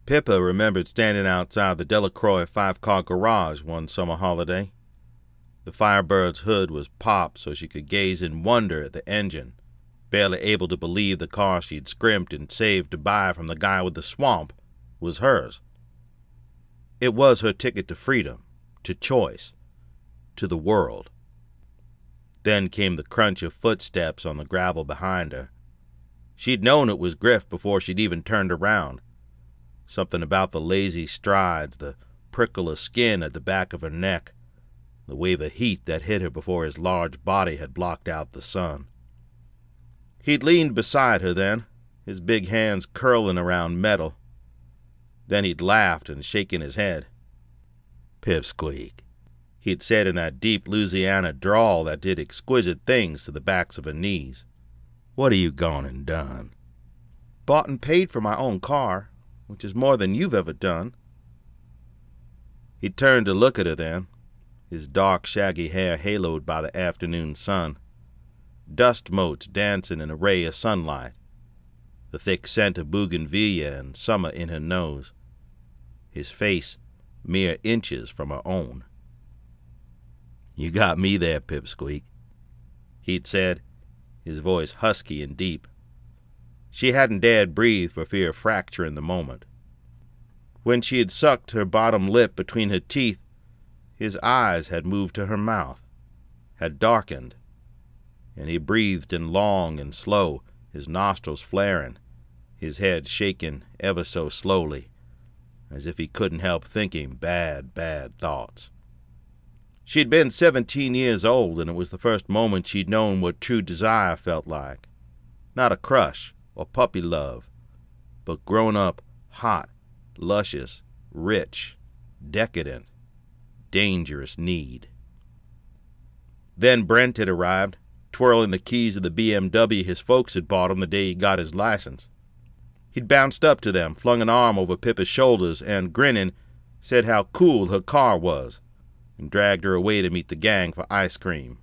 Pippa remembered standing outside the Delacroix 5-car garage one summer holiday. The Firebird's hood was popped so she could gaze in wonder at the engine, barely able to believe the car she'd scrimped and saved to buy from the guy with the swamp was hers. It was her ticket to freedom, to choice, to the world. Then came the crunch of footsteps on the gravel behind her. She'd known it was Griff before she'd even turned around. Something about the lazy strides, the prickle of skin at the back of her neck, the wave of heat that hit her before his large body had blocked out the sun. He'd leaned beside her then, his big hands curling around metal. Then he'd laughed and shaken his head. "Pipsqueak," he'd said in that deep Louisiana drawl that did exquisite things to the backs of her knees. "What have you gone and done?" "Bought and paid for my own car, which is more than you've ever done." He turned to look at her then, his dark, shaggy hair haloed by the afternoon sun, dust motes dancing in a ray of sunlight, the thick scent of bougainvillea and summer in her nose, his face mere inches from her own. "You got me there, Pipsqueak," he'd said, his voice husky and deep. She hadn't dared breathe for fear of fracturing the moment. When she had sucked her bottom lip between her teeth, his eyes had moved to her mouth, had darkened, and he breathed in long and slow, his nostrils flaring, his head shaking ever so slowly, as if he couldn't help thinking bad, bad thoughts. She'd been 17 years old, and it was the first moment she'd known what true desire felt like. Not a crush or puppy love, but grown-up, hot, luscious, rich, decadent, dangerous need. Then Brent had arrived, twirling the keys of the BMW his folks had bought him the day he got his license. He'd bounced up to them, flung an arm over Pippa's shoulders, and, grinning, said how cool her car was, and dragged her away to meet the gang for ice cream.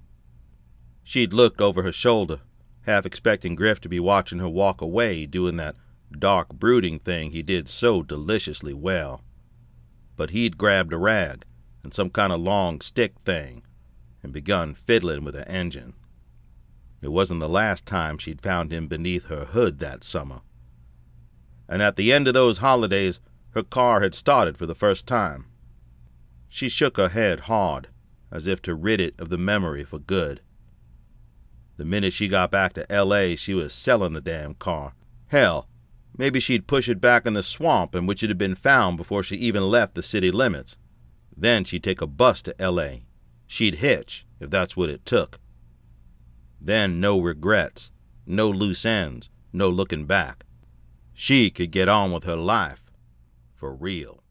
She'd looked over her shoulder, half expecting Griff to be watching her walk away, doing that dark, brooding thing he did so deliciously well. But he'd grabbed a rag and some kind of long stick thing and begun fiddling with her engine. It wasn't the last time she'd found him beneath her hood that summer. And at the end of those holidays, her car had started for the first time. She shook her head hard, as if to rid it of the memory for good. The minute she got back to L.A., she was selling the damn car. Hell, maybe she'd push it back in the swamp in which it had been found before she even left the city limits. Then she'd take a bus to L.A. She'd hitch, if that's what it took. Then no regrets, no loose ends, no looking back. She could get on with her life, for real.